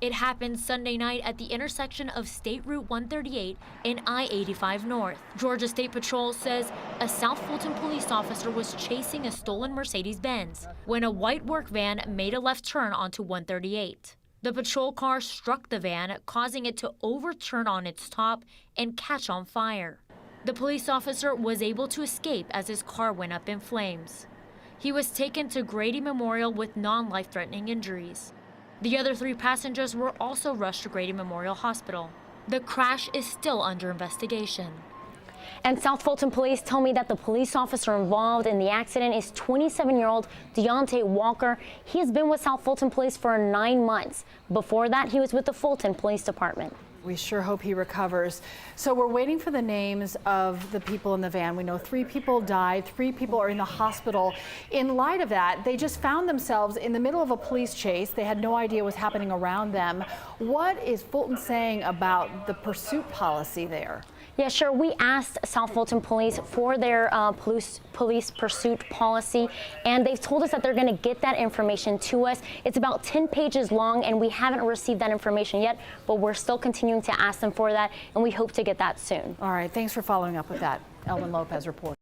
It happened Sunday night at the intersection of State Route 138 and I-85 North. Georgia State Patrol says a South Fulton police officer was chasing a stolen Mercedes-Benz when a white work van made a left turn onto 138. The patrol car struck the van, causing it to overturn on its top and catch on fire. The police officer was able to escape as his car went up in flames. He was taken to Grady Memorial with non-life-threatening injuries. The other 3 passengers were also rushed to Grady Memorial Hospital. The crash is still under investigation. And South Fulton police tell me that the police officer involved in the accident is 27-year-old Deontay Walker. He has been with South Fulton police for 9 months. Before that, he was with the Fulton Police Department. We sure hope he recovers. So we're waiting for the names of the people in the van. We know 3 people died, 3 people are in the hospital. In light of that, they just found themselves in the middle of a police chase. They had no idea what was happening around them. What is Fulton saying about the pursuit policy there? Yeah, sure. We asked South Fulton police for their police pursuit policy, and they've told us that they're going to get that information to us. It's about 10 pages long, and we haven't received that information yet, but we're still continuing to ask them for that, and we hope to get that soon. All right. Thanks for following up with that. Elvin Lopez reporting.